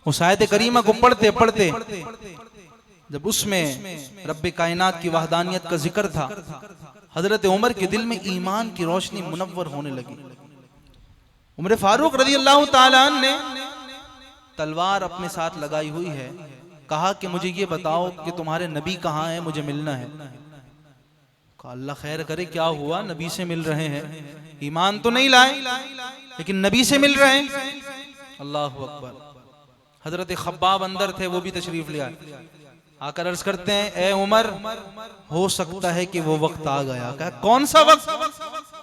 S1: उस आयत करीमा को पढ़ते पढ़ते जब उसमें रब्बे कायनात की वहदानियत का जिक्र था, हजरत उमर के दिल में ईमान की रोशनी मुनव्वर होने लगी। उमर फारूक रज़ी अल्लाह ताला अन्हु ने तलवार अपने साथ लगाई हुई है। कहा कि मुझे ये बताओ कि तुम्हारे नबी कहाँ है, मुझे मिलना है। अल्लाह खैर करे, क्या हुआ? नबी से मिल रहे हैं, ईमान तो नहीं लाए लेकिन नबी से मिल रहे हैं। अल्लाह अकबर। हजरत खब्बाब अंदर थे, वो भी तशरीफ ले आए। आकर अर्ज करते हैं ए उमर, हो सकता है कि वो वक्त आ गया। कहा कौन सा वक्त?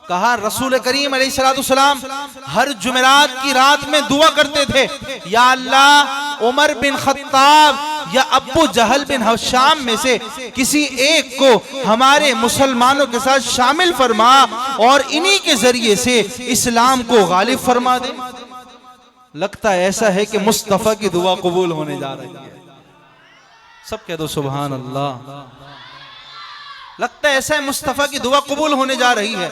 S1: कहा रसूल करीम अलैहिस्सलाम हर जुमेरात की रात में दुआ करते थे, या अल्लाह उमर बिन खत्ताब या अब्बू जहल बिन हशाम में से किसी एक को हमारे मुसलमानों के साथ शामिल फरमा और इन्हीं के जरिए से इस्लाम को गालिब फरमा दे। लगता है ऐसा है कि मुस्तफा की दुआ कबूल होने जा रही है। सब कह दो सुभान अल्लाह। लगता है ऐसा है मुस्तफा की दुआ कबूल होने जा रही है।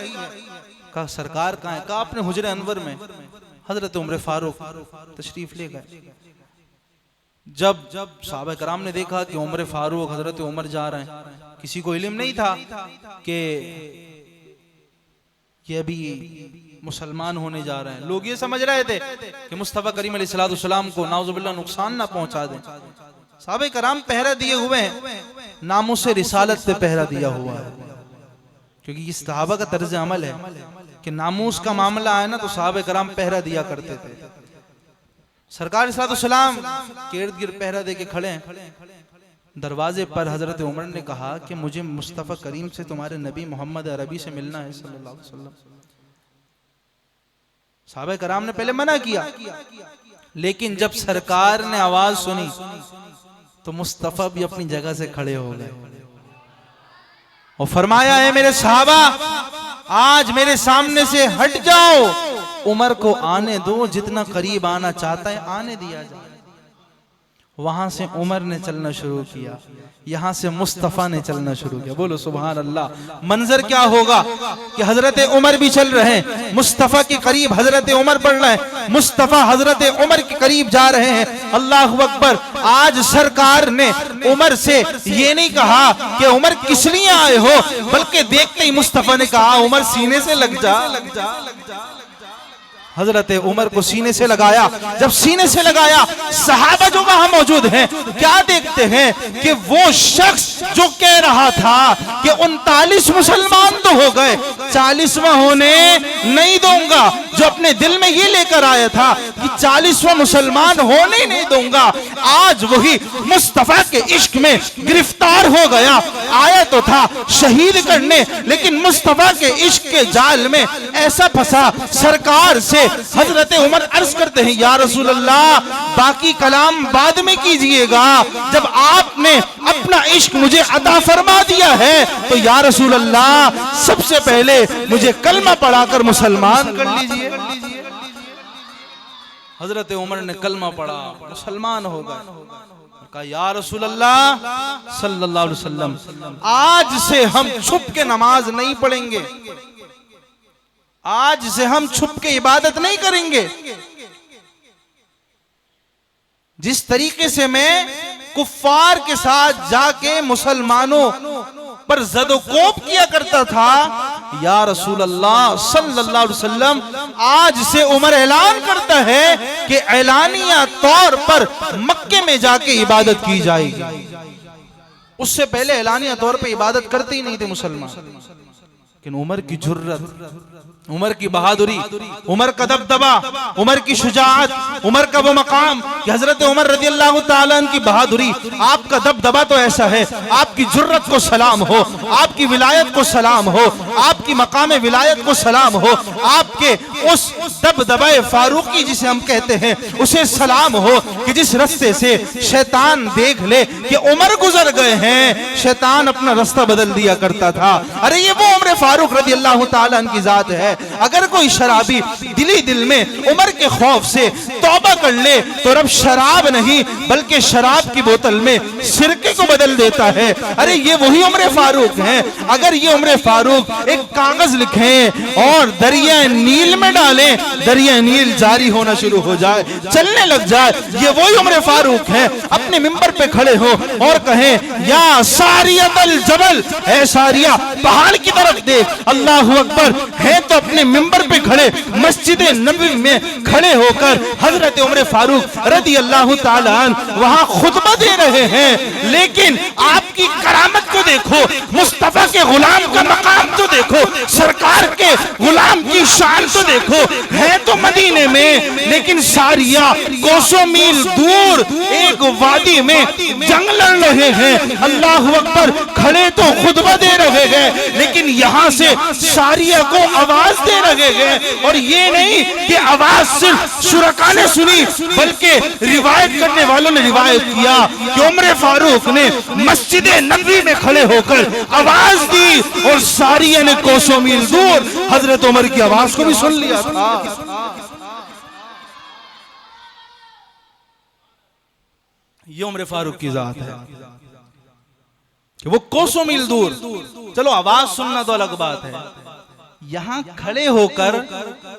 S1: कहा सरकार कहाँ है? कहा अपने हुजरे अनवर में। हजरत उमर फारूक तशरीफ ले गए। जब सहाबा कराम ने देखा कि उमर फारूक हजरत उमर जा रहे हैं, किसी को इल्म नहीं था कि ये अभी मुसलमान होने जा रहे हैं। लोग ये समझ रहे थे कि मुस्तफा करीम अलैहिस्सलाम को नाउजुबिल्लाह नुकसान ना पहुंचा दें। सहाबा कराम पहरा दिए हुए हैं, नामुस रिसालत पे पहरा दिया हुआ है, क्योंकि ये सहाबा का तर्ज अमल है कि नामूस का मामला आए ना तो सहाबा कराम पहरा दिया करते थे। सरकार सलाम के इर्द गिर्द पहरा दे के खड़े हैं। दरवाजे पर हजरत उमर ने कहा कि मुझे मुस्तफा करीम से तुम्हारे नबी मोहम्मद अरबी से मिलना है सल्लल्लाहु अलैहि वसल्लम। सहाबा कराम ने पहले मना किया, लेकिन जब सरकार ने आवाज सुनी तो मुस्तफा भी अपनी जगह से खड़े हो गए और फरमाया है मेरे सहाबा, आज मेरे सामने से हट जाओ, उमर को आने दो, जितना करीब आना चाहता है आने दिया जाए। वहां से उमर ने चलना शुरू किया, यहां से मुस्तफा ने चलना शुरू किया। बोलो सुभान अल्लाह। मंजर क्या होगा कि हजरत उमर भी चल रहे हैं, मुस्तफा के करीब हजरत उमर बढ़ रहे हैं, मुस्तफा हजरत उमर के करीब जा रहे हैं। अल्लाह अकबर। आज सरकार ने उमर से ये नहीं कहा कि उमर किस लिए आए हो, बल्कि देखते ही मुस्तफा ने कहा उमर सीने से लग जा, लग जा, लग जा। हजरत उमर को सीने से लगाया। जब सीने से लगाया, सहाबा जो वहां मौजूद हैं क्या देखते हैं कि वो शख्स जो कह रहा था कि 39 मुसलमान तो हो गए, 40वां होने नहीं दूंगा, जो अपने दिल में ये लेकर आया था कि 40वां मुसलमान होने नहीं दूंगा, आज वही मुस्तफा के इश्क में गिरफ्तार हो गया। आया तो था शहीद करने, लेकिन मुस्तफा के इश्क के जाल में ऐसा फंसा। सरकार से हजरत उमर अर्ज करते हैं, या रसूल अल्लाह, बाकी कलाम बाद में कीजिएगा, जब आपने अपना इश्क मुझे अता फरमा दिया है तो या रसूल अल्लाह सबसे पहले मुझे कलमा पढ़ाकर मुसलमान कर लीजिए। हजरत उमर ने कलमा पढ़ा, मुसलमान हो गए। कहा, या रसूल अल्लाह सल्लल्लाहु अलैहि वसल्लम, आज से हम छुप के नमाज नहीं पढ़ेंगे, आज से हम छुप के इबादत नहीं करेंगे। जिस तरीके से मैं कुफ्फार के साथ जाके मुसलमानों पर ज़द-ओ-कोब किया करता था, या रसूल अल्लाह सल्लल्लाहु अलैहि वसल्लम, आज से उमर ऐलान करता है कि ऐलानिया तौर पर मक्के में जाके इबादत की जाएगी। उससे पहले ऐलानिया तौर पे इबादत करते ही नहीं थे मुसलमान। लेकिन उमर की जुर्रत, उमर की बहादुरी, उमर का दबदबा, उमर की शुजाअत, उमर का वो मकाम कि हजरत उमर रज़ियल्लाहु ताला अन्हु की बहादुरी, आपका दबदबा तो ऐसा है, आपकी जुर्रत को सलाम हो, आपकी विलायत को सलाम हो, आपकी मकाम विलायत को सलाम हो, आपके उस दबदबाए फारूकी जिसे हम कहते हैं उसे सलाम हो कि जिस रास्ते से शैतान देख ले कि उमर गुजर गए हैं, शैतान अपना रास्ता बदल दिया करता था। अरे ये वो उमर फारूक रज़ियल्लाहु ताला अन्हु की जात है। अगर कोई शराबी दिली दिल में उमर के खौफ से तौबा कर ले तो रब शराब नहीं बल्कि शराब की बोतल में सिरके को बदल देता है। अरे ये वही उमर फारूक हैं। अगर ये उमर फारूक एक कागज लिखें और दरिया नील में डालें, दरिया नील जारी होना शुरू हो जाए, चलने लग जाए, ये वही उमर फारूक हैं। अपने मिंबर पे खड़े हो और कहें, या सारियतल जबल, है सारिया, पहाड़ की तरफ देख, अल्लाहु अकबर, है तो अपने मिंबर पे खड़े मस्जिद नबवी में खड़े होकर हजरत उमर फारूक रज़ी अल्लाह ताला अन्हु वहां खुतबा दे रहे हैं। लेकिन आपकी करामत को देखो, मुस्तफा के गुलाम का मकाम तो देखो, सरकार के गुलाम की शान तो देखो। है तो मदीने में, लेकिन सारिया कोसों मील दूर एक वादी में जंग लड़ रहे हैं। अल्लाह अकबर, खड़े तो खुतबा दे रहे हैं, लेकिन यहां से सारिया को आवाज दे रहे हैं। और ये नहीं कि आवाज सिर्फ शुरका ने सुनी, बल्कि रिवायत करने वालों ने रिवायत किया कि उमर फारूक ने मस्जिद नबवी में खड़े होकर आवाज दी और सारिया ने कोसों मील दूर हजरत उमर की आवाज को भी सुन लिया था। ये उमर फारूक की जात है कि वो कोसों मील दूर, चलो आवाज सुनना तो अलग बात है, यहां खड़े होकर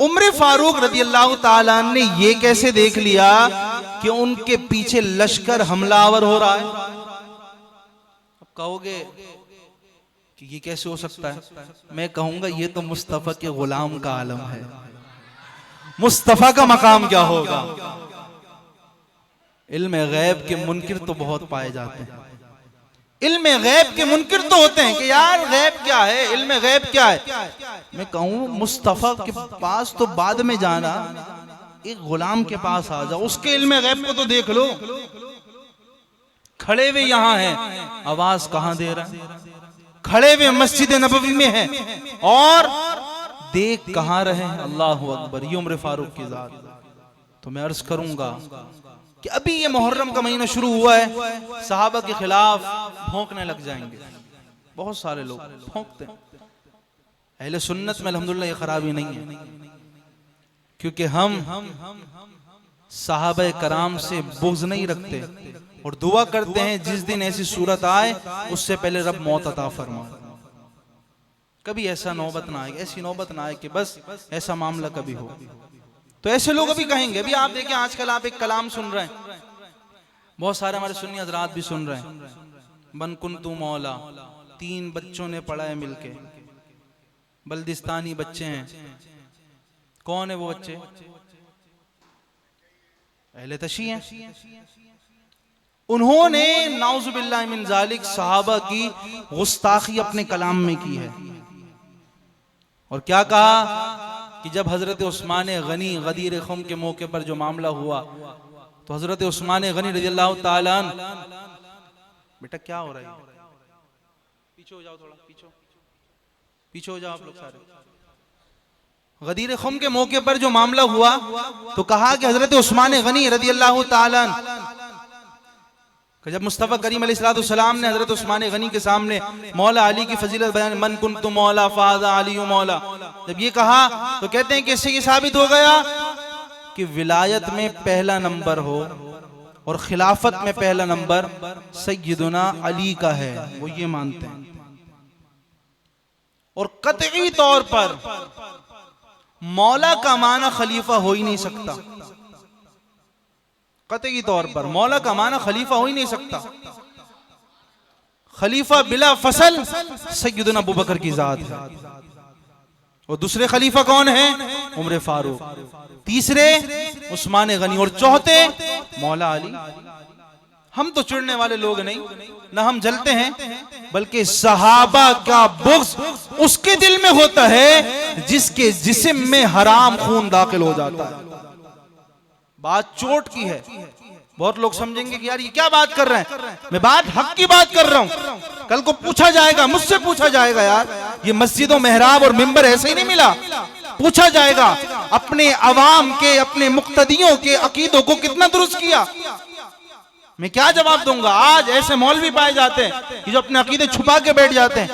S1: उमर फारूक रज़ियल्लाहु ताला ने ये कैसे देख लिया कि उनके पीछे लश्कर हमलावर हो रहा है। अब कहोगे कि ये कैसे हो सकता है, मैं कहूंगा ये तो मुस्तफा के गुलाम का आलम है। मुस्तफा का मकाम क्या होगा। इल्म गैब के मुनकिर तो बहुत पाए जाते हैं, इल्म गैब के मुनकिर तो होते हैं कि यार गैब क्या है, इल्म गैब क्या है। मैं कहूं मुस्तफा के पास तो बाद में जाना, एक गुलाम के पास आ जाओ, उसके इल्म गैब को तो देख लो। खड़े हुए यहां हैं, आवाज कहां दे रहा है, खड़े हुए मस्जिद नबवी में हैं और देख कहां रहे हैं। अल्लाहु अकबर, ये उमर फारूक की जात। तो मैं अर्ज करूंगा कि अभी ये मुहर्रम का महीना शुरू हुआ है, सहाबा के खिलाफ भौंकने लग जाएंगे, बहुत सारे लोग भौंकते हैं। अहले सुन्नत में अल्हम्दुलिल्लाह ये खराबी नहीं है, क्योंकि हम सहाबा कराम से बुग़्ज़ नहीं रखते और दुआ करते हैं जिस दिन ऐसी सूरत आए उससे पहले रब मौत अता फरमाए। कभी ऐसा नौबत ना आए, ऐसी नौबत ना आए कि बस ऐसा मामला कभी हो। तो ऐसे लोग अभी कहेंगे, अभी आप देखें आजकल आप एक कलाम सुन रहे हैं, बहुत सारे हमारे सुन्नी हजरात भी सुन रहे हैं, बन कुन तू मौला, 3 बच्चों ने पढ़ा है मिलके, बल्दिस्तानी बच्चे हैं, कौन है वो बच्चे? अहले तशी हैं। उन्होंने नाउजुबिल्लाह मिन जालिक सहाबा की गुस्ताखी अपने कलाम में की है। और क्या कहा कि जब हजरत उस्मान गनी गदीर खुम के मौके पर जो मामला हुआ, तो हजरत उस्मान गनी रज़ियल्लाहु ताला अन्हु, बेटा क्या हो रहा है? पीछे हो जाओ, थोड़ा पीछे हो जाओ आप लोग सारे। गदीर खुम के मौके पर जो मामला हुआ, तो कहा कि हजरत उस्मान गनी रज़ियल्लाहु ताला अन्हु, जब मुस्तफ़ा करीम अलैहिस्सलाम ने हजरत उस्मान गनी के सामने मौला अली की फजीलत बयान, मन कुन्तु मौला फाज़ा अली मौला, जब ये कहा तो कहते हैं कि इससे ये साबित हो गया कि विलायत में पहला नंबर हो और खिलाफत में पहला नंबर सय्यदुना अली का है, वो ये मानते हैं। और कतई तौर पर मौला का माना खलीफा हो ही नहीं सकता। कतई तौर पर मौला का माना खलीफा हो ही नहीं सकता। खलीफा बिला फसल सय्यदुना अबू बकर की जात है। और दूसरे खलीफा कौन है? उमर फारूक। तीसरे उस्मान गनी और चौथे मौला अली। हम तो चिढ़ने वाले लोग नहीं, ना हम जलते हैं, बल्कि सहाबा का बुग़्ज़ उसके दिल में होता है जिसके जिस्म में हराम खून दाखिल हो जाता है। बात चोट की है। बहुत लोग समझेंगे कि यार ये क्या बात कर रहे हैं, मैं बात हक की बात कर रहा हूं। कल को पूछा जाएगा, मुझसे पूछा जाएगा, यार ये मस्जिदों मेहराब और मिंबर ऐसे ही नहीं मिला। पूछा जाएगा अपने अवाम के, अपने मुक्तदियों के अकीदों को कितना दुरुस्त किया। मैं क्या जवाब दूंगा? आज ऐसे मौलवी पाए जाते हैं कि जो अपने अकीदे छुपा के बैठ जाते हैं,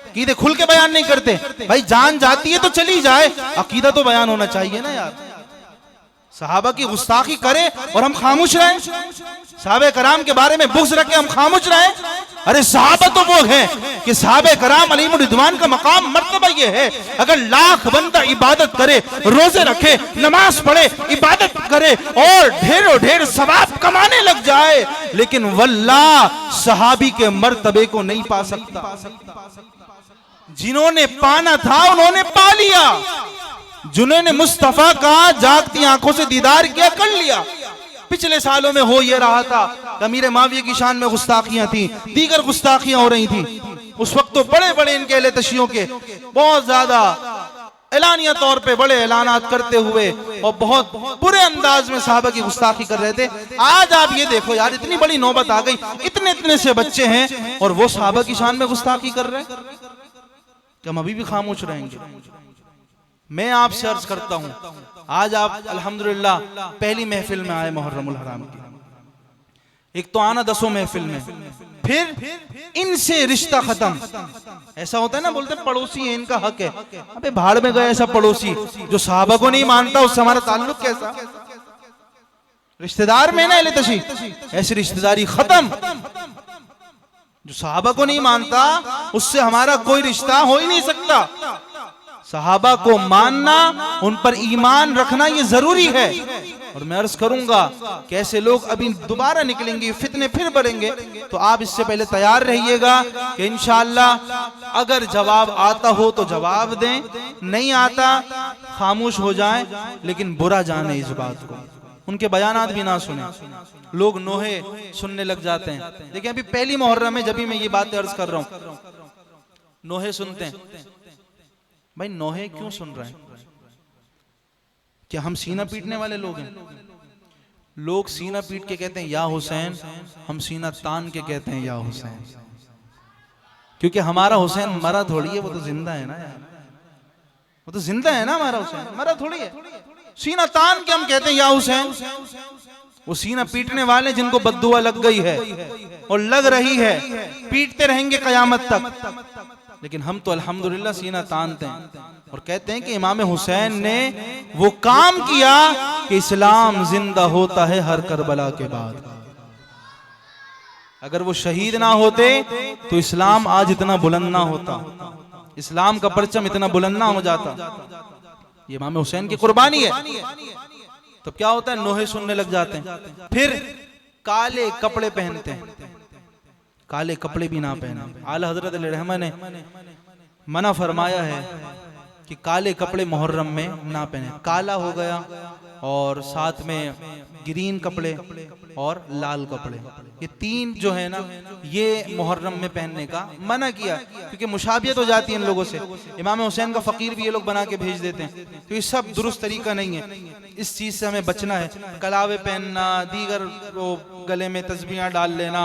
S1: अकीदे खुल के बयान नहीं करते। भाई जान जाती है तो चली जाए, अकीदा तो बयान होना चाहिए ना यार। सहाबा की गुस्ताखी करे और हम खामोश रहें? सहाबे कराम के बारे में बुग़्ज़ रखे हम खामोश रहें? अरे सहाबा तो वो है कि सहाबे कराम अलैहिम रिदवान का मकाम मर्तबा ये है, अगर लाख बंदा इबादत करे, रोजे रखे, नमाज पढ़े, इबादत करे और ढेरों ढेर सवाब कमाने लग जाए, लेकिन वल्लाह सहाबी के मर्तबे को नहीं पा सकता। जिन्होंने पाना था उन्होंने पा लिया, जिन्होंने मुस्तफा का जागती आंखों से दीदार किया, कर लिया। पिछले सालों में हो ये रहा था, अमीर माविया की शान में गुस्ताखियां थी, दीगर गुस्ताखियां हो रही थी। उस वक्त तो बड़े बड़े इनके अहले तशियों के बहुत ज्यादा एलानिया तौर पे बड़े ऐलानात करते हुए और बहुत बुरे अंदाज में सहाबा की गुस्ताखी कर रहे थे। आज आप ये देखो यार, इतनी बड़ी नौबत आ गई, इतने इतने से बच्चे हैं और वो सहाबा की शान में गुस्ताखी कर रहे हैं। क्या हम अभी भी खामोश रहेंगे? मैं आपसे अर्ज करता हूं, आज आप अल्हम्दुलिल्लाह पहली महफिल में आए मुहर्रमुल हराम की। एक तो आना 10 महफिल में, फिर इनसे रिश्ता खत्म। ऐसा होता है ना, बोलते हैं पड़ोसी है, इनका हक है। अबे भाड़ में गए ऐसा पड़ोसी जो सहाबा को नहीं मानता, उससे हमारा ताल्लुक कैसा? रिश्तेदार में ना अहले तशी, ऐसी रिश्तेदारी खत्म। जो सहाबा को नहीं मानता उससे हमारा कोई रिश्ता हो ही नहीं सकता। सहाबा को मानना, उन पर ईमान रखना ये जरूरी है। और मैं अर्ज करूंगा कि ऐसे लोग अभी दोबारा निकलेंगे, फितने फिर बढ़ेंगे, तो आप इससे पहले तैयार रहिएगा कि इंशाअल्लाह अगर जवाब आता हो तो जवाब दें, नहीं आता खामोश हो जाएं, लेकिन बुरा जाने इस बात को, उनके बयानात भी ना सुने। लोग नोहे सुनने लग जाते हैं। देखिए अभी पहली मुहर्रम में जब भी मैं ये बातें अर्ज कर रहा हूं, नोहे सुनते हैं। भाई नोहे क्यों सुन रहे हैं? क्या हम सीना पीटने वाले लोग हैं? लोग सीना पीट के कहते हैं या हुसैन, हम सीना तान के कहते हैं या हुसैन, क्योंकि हमारा हुसैन मरा थोड़ी है, वो तो जिंदा है ना यार। वो तो जिंदा है ना, हमारा हुसैन मरा थोड़ी है। सीना तान के हम कहते हैं या हुसैन। वो सीना पीटने वाले जिनको बद्दुआ लग गई है और लग रही है, पीटते रहेंगे कयामत तक। लेकिन हम तो अल्हम्दुलिल्लाह सीना तानते हैं और कहते हैं कि इमाम हुसैन ने वो काम किया कि इस्लाम जिंदा होता है हर करबला के बाद। अगर वो शहीद ना होते तो इस्लाम आज इतना बुलंद ना होता, इस्लाम का परचम इतना बुलंद ना हो जाता। ये इमाम हुसैन की कुर्बानी है। तो क्या होता है, नोहे सुनने लग जाते हैं, फिर काले कपड़े पहनते हैं। काले कपड़े भी ना पहने। आला हजरत रहमा ने मना फरमाया है कि काले कपड़े मुहर्रम में ना पहने। काला हो गया और साथ में ग्रीन कपड़े और लाल कपड़े, ये तीन जो है ना ये मुहर्रम में पहनने का मना किया, क्योंकि मुशाबियत हो जाती है इन लोगों से। इमाम हुसैन का फ़कीर भी ये लोग बना के भेज देते हैं, तो ये सब दुरुस्त तरीका नहीं है। इस चीज़ से हमें बचना है। कलावे पहनना, दीगर वो गले में तस्बीहां डाल लेना,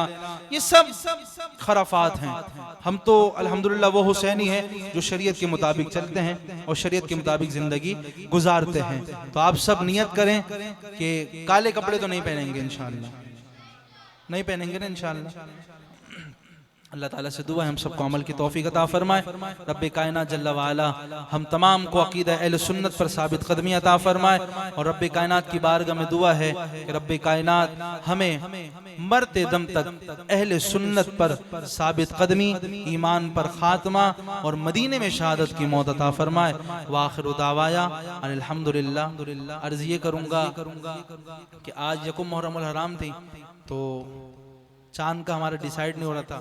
S1: ये सब खराफात हैं। हम तो अल्हम्दुलिल्लाह वो हुसैनी हैं जो शरीयत के मुताबिक चलते हैं और शरीयत के मुताबिक ज़िंदगी गुजारते हैं। तो आप सब नियत करें कि काले कपड़े तो नहीं पहनेंगे इंशाअल्लाह, नहीं पहनेंगे ना इंशाअल्लाह। अल्लाह ताला से दुआ है हम सबको अमल की तौफीक अता फरमाए। रब्बे कायनात जल्ल वाला हम तमाम को अकीदा अहले सुन्नत पर साबित कदमी अता फरमाए। और रब्बे कायनात की बारगाह में दुआ है कि रब्बे कायनात हमें मरते दम तक अहले सुन्नत पर साबित कदमी, ईमान पर खात्मा और मदीने में शहादत की मौत अता फरमाए। वाखिर दावाया अनिल हम्दुलिल्लाह। अर्ज़ ये करूँगा कि आज यकुम मुहर्रमुल हराम थी, तो चांद का हमारा डिसाइड नहीं हो रहा था,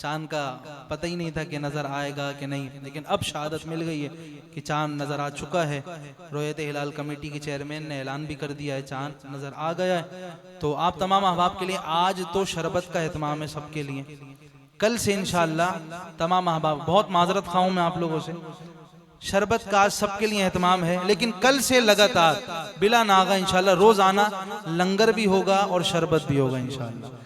S1: चांद का पता ही नहीं था कि नज़र आएगा कि नहीं, लेकिन अब शहादत मिल गई है कि चांद नज़र आ चुका है। रोयत हिलाल कमेटी के चेयरमैन ने ऐलान भी कर दिया है, चांद नज़र आ गया है। तो आप तमाम अहबाब के लिए आज तो शरबत का एहतमाम है सबके लिए। कल से इंशाअल्लाह तमाम अहबाब, बहुत माजरत खाऊं मैं आप लोगों से, शरबत का आज सबके लिए एहतमाम है, लेकिन कल से लगातार बिला नागा इंशाअल्लाह रोज़ाना लंगर भी होगा और शरबत भी होगा इंशाअल्लाह।